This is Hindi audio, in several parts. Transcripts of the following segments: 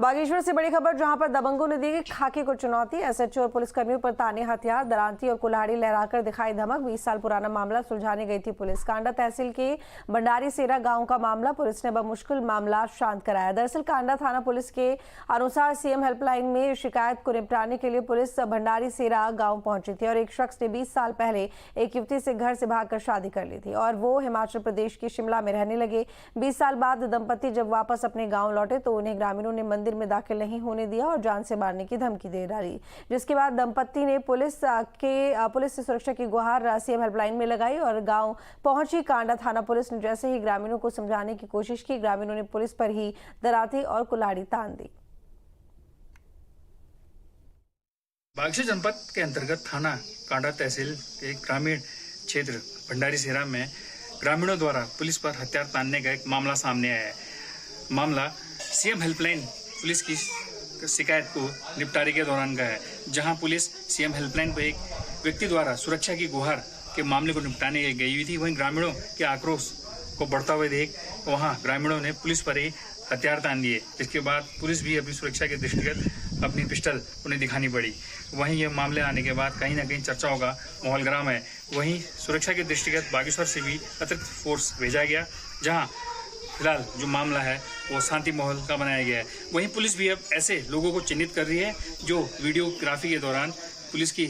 बागेश्वर से बड़ी खबर, जहां पर दबंगों ने दी खाकी को चुनौती। एसएचओ और पुलिसकर्मियों पर ताने हथियार, दरांती और कुल्हाड़ी लहराकर दिखाई धमक। 20 साल पुराना मामला सुलझाने गई थी पुलिस। कांडा तहसील के भंडारी सेरा गांव का मामला, पुलिस ने बमुश्किल मामला शांत कराया। दरअसल कांडा थाना पुलिस के अनुसार सीएम हेल्पलाइन में शिकायत को निपटाने के लिए पुलिस भंडारी सेरा गाँव पहुंची थी और एक शख्स ने 20 साल पहले एक युवती से घर से भागकर शादी कर ली थी और वो हिमाचल प्रदेश के शिमला में रहने लगे। 20 साल बाद दंपति जब वापस अपने गाँव लौटे तो उन्हें ग्रामीणों ने मंदिर में दाखिल नहीं होने दिया और जान से मारने की धमकी दे डाली, जिसके बाद दंपत्ति ने पुलिस से सुरक्षा की गुहार सीएम हेल्पलाइन में लगाई और गांव पहुंची कांडा थाना पुलिस ने जैसे ही ग्रामीणों को समझाने की कोशिश की, ग्रामीणों ने पुलिस पर ही दराती और कुल्हाड़ी तान दी। बागेश्वर जनपद के अंतर्गत थाना कांडा तहसील के ग्रामीण क्षेत्र भंडारी सेरा में ग्रामीणों द्वारा पुलिस पर हथियार तानने का एक मामला सामने आया है। मामला सीएम हेल्पलाइन पुलिस की शिकायत को निपटारे के दौरान का है, जहां पुलिस सीएम हेल्पलाइन पर एक व्यक्ति द्वारा सुरक्षा की गुहार के मामले को निपटाने गई हुई थी। वहीं ग्रामीणों के आक्रोश को बढ़ता हुए देख वहां ग्रामीणों ने पुलिस पर ही हथियार तान दिए, जिसके बाद पुलिस भी अपनी सुरक्षा के दृष्टिगत अपनी पिस्टल उन्हें दिखानी पड़ी। वहीं ये मामले आने के बाद कहीं ना कहीं चर्चाओं का माहौल गर्म है। वहीं सुरक्षा के दृष्टिगत बागेश्वर से भी अतिरिक्त फोर्स भेजा गया, जहां फिलहाल जो मामला है वो शांति माहौल का बनाया गया है। वहीं पुलिस भी अब ऐसे लोगों को चिन्हित कर रही है जो वीडियोग्राफी के दौरान पुलिस की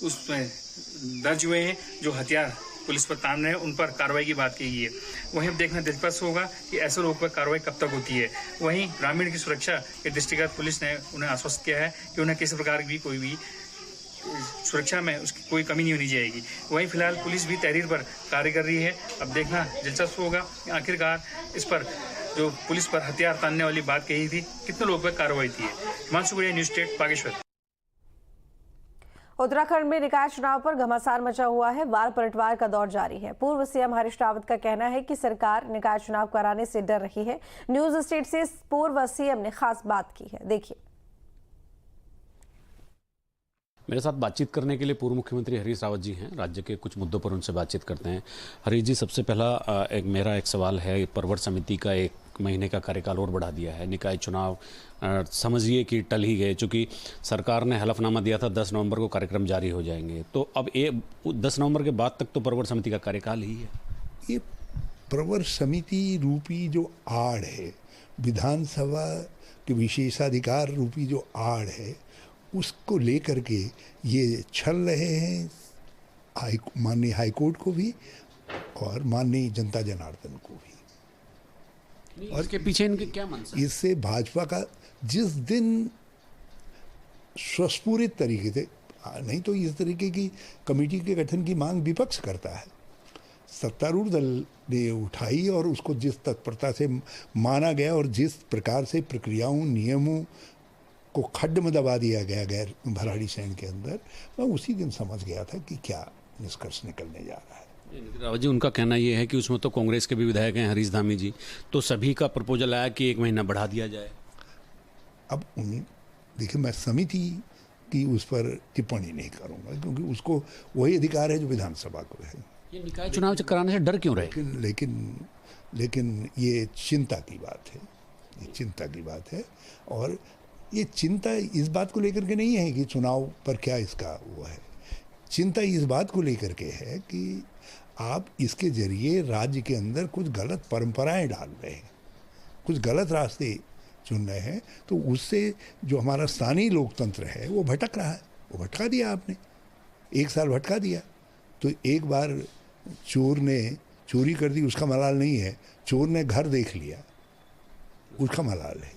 उसमें दर्ज हुए हैं, जो हथियार पुलिस पर तान रहे हैं, उन पर कार्रवाई की बात की गई है। वहीं अब देखना दिलचस्प होगा कि ऐसे लोगों पर कार्रवाई कब तक होती है। वहीं ग्रामीण की सुरक्षा के दृष्टिगत पुलिस ने उन्हें आश्वस्त किया है कि उन्हें किसी प्रकार की कोई भी सुरक्षा में उसकी कोई कमी नहीं होनी चाहिए। वहीं फिलहाल पुलिस भी तहरीर पर कार्य कर रही है। अब देखना दिलचस्प होगा कि आखिरकार इस पर जो पुलिस पर हथियार तानने वाली बात कही थी, कितने लोगों पर कार्रवाई थी है। हिमांशु गुड़िया, न्यूज़ स्टेट, बागेश्वर। उत्तराखंड में निकाय चुनाव पर घमासान मचा हुआ है। वार पलटवार का दौर जारी है। पूर्व सीएम हरीश रावत का कहना है कि सरकार निकाय चुनाव कराने से डर रही है। न्यूज स्टेट से पूर्व सीएम ने खास बात की है, देखिए। मेरे साथ बातचीत करने के लिए पूर्व मुख्यमंत्री हरीश रावत जी हैं। राज्य के कुछ मुद्दों पर उनसे बातचीत करते हैं। हरीश जी, सबसे पहला मेरा एक सवाल है, परवर समिति का 1 महीने का कार्यकाल और बढ़ा दिया है। निकाय चुनाव समझिए कि टल ही गए, चूँकि सरकार ने हलफनामा दिया था 10 नवंबर को कार्यक्रम जारी हो जाएंगे, तो अब 10 नवंबर के बाद तक तो परवर समिति का कार्यकाल ही है। ये परवर समिति रूपी जो आड़ है, विधानसभा के विशेषाधिकार रूपी जो आड़ है, उसको लेकर के ये छल रहे हैं माननीय हाईकोर्ट को भी और माननीय जनता जनार्दन को भी। और इसके पीछे इनके क्या मंशा? इससे भाजपा का जिस दिन स्वस्फूरित तरीके से, नहीं तो इस तरीके की कमेटी के गठन की मांग विपक्ष करता है, सत्तारूढ़ दल ने उठाई और उसको जिस तत्परता से माना गया और जिस प्रकार से प्रक्रियाओं नियमों को खड्ड में दबा दिया गया गैर भराड़ी सैन के अंदर, मैं उसी दिन समझ गया था कि क्या निष्कर्ष निकलने जा रहा है। रावत जी, उनका कहना यह है कि उसमें तो कांग्रेस के भी विधायक हैं, हरीश धामी जी, तो सभी का प्रपोजल आया कि 1 महीना बढ़ा दिया जाए। अब देखिए, मैं समिति की उस पर टिप्पणी नहीं करूंगा, क्योंकि उसको वही अधिकार है जो विधानसभा को है। ये निकाय चुनाव कराने से डर क्यों रहे? लेकिन ये चिंता की बात है, ये चिंता की बात है। और ये चिंता इस बात को लेकर के नहीं है कि चुनाव पर क्या इसका वो है, चिंता इस बात को लेकर के है कि आप इसके जरिए राज्य के अंदर कुछ गलत परंपराएं डाल रहे हैं, कुछ गलत रास्ते चुन रहे हैं, तो उससे जो हमारा स्थानीय लोकतंत्र है वो भटक रहा है। वो भटका दिया आपने, 1 साल भटका दिया। तो एक बार चोर ने चोरी कर दी, उसका मलाल नहीं है, चोर ने घर देख लिया, उसका मलाल है।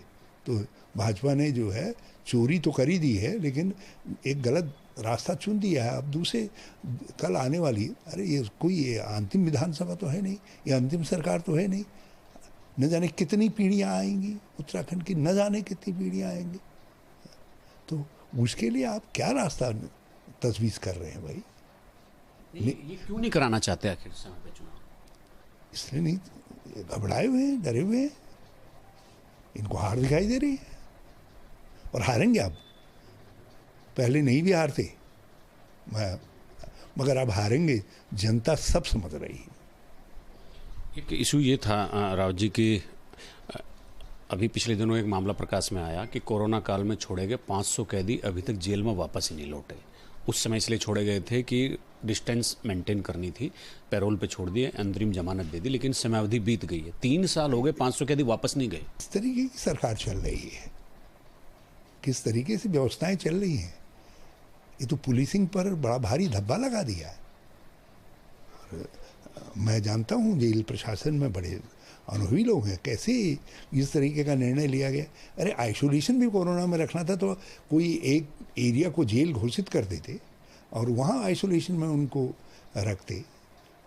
तो भाजपा ने जो है चोरी तो कर ही दी है, लेकिन एक गलत रास्ता चुन दिया है। अब दूसरे कल आने वाली, अरे ये अंतिम विधानसभा तो है नहीं, ये अंतिम सरकार तो है नहीं, न जाने कितनी पीढ़ियां आएंगी उत्तराखंड की, न जाने कितनी पीढ़ियां आएंगी। तो उसके लिए आप क्या रास्ता तजवीज़ कर रहे हैं भाई? ये क्यों नहीं कराना चाहते आखिर समय पे चुनाव? इसलिए नहीं, घबराए हुए हैं, डरे हुए हैं, इनको हार दिखाई दे रही है और हारेंगे। आप पहले नहीं भी हारते, मगर अब हारेंगे, जनता सब समझ रही है। एक इशू ये था राव जी की अभी पिछले दिनों एक मामला प्रकाश में आया कि कोरोना काल में छोड़े गए 500 कैदी अभी तक जेल में वापस ही नहीं लौटे। उस समय इसलिए छोड़े गए थे कि डिस्टेंस मेंटेन करनी थी, पैरोल पे छोड़ दिए, अंतरिम जमानत दे दी, लेकिन समयावधि बीत गई है। 3 साल हो गए, 500 कैदी वापस नहीं गए। किस तरीके की सरकार चल रही है, किस तरीके से व्यवस्थाएं चल रही हैं, ये तो पुलिसिंग पर बड़ा भारी धब्बा लगा दिया है। मैं जानता हूँ जेल प्रशासन में बड़े अनुभवी लोग हैं, कैसे इस तरीके का निर्णय लिया गया। अरे आइसोलेशन भी कोरोना में रखना था तो कोई एक एरिया को जेल घोषित कर देते और वहाँ आइसोलेशन में उनको रखते,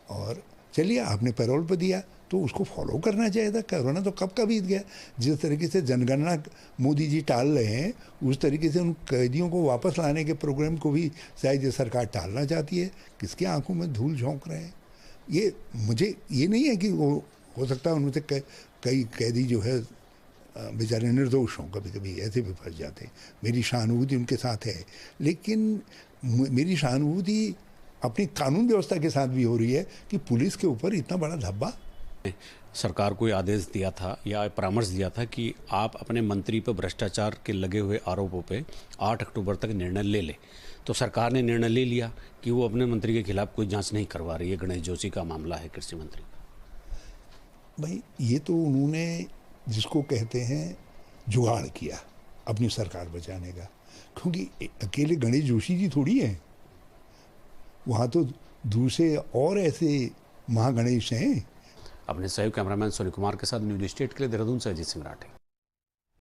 और चलिए आपने पैरोल पर दिया तो उसको फॉलो करना चाहिए था। कोरोना तो कब का बीत गया। जिस तरीके से जनगणना मोदी जी टाल रहे हैं, उस तरीके से उन कैदियों को वापस लाने के प्रोग्राम को भी शायद ये सरकार टालना चाहती है। किसकी आंखों में धूल झोंक रहे हैं ये, मुझे ये नहीं है कि वो हो सकता है उनमें से कई कैदी जो है बेचारे निर्दोष हों, कभी कभी ऐसे भी फंस जाते हैं। मेरी सहानुभूति उनके साथ है, लेकिन मेरी सहानुभूति अपनी कानून व्यवस्था के साथ भी हो रही है कि पुलिस के ऊपर इतना बड़ा धब्बा। सरकार को आदेश दिया था या परामर्श दिया था कि आप अपने मंत्री पर भ्रष्टाचार के लगे हुए आरोपों पे 8 अक्टूबर तक निर्णय ले ले, तो सरकार ने निर्णय ले लिया कि वो अपने मंत्री के खिलाफ कोई जांच नहीं करवा रही है। गणेश जोशी का मामला है, कृषि मंत्री। भाई ये तो उन्होंने जिसको कहते हैं जुगाड़ किया अपनी सरकार बचाने का, क्योंकि अकेले गणेश जोशी जी थोड़ी हैं, वहाँ तो दूसरे और ऐसे महागणेश हैं। अपने सहयोग कैमरामैन सोनी कुमार के साथ न्यूज स्टेट के लिए देहरादून से अजीत सिंह राठे।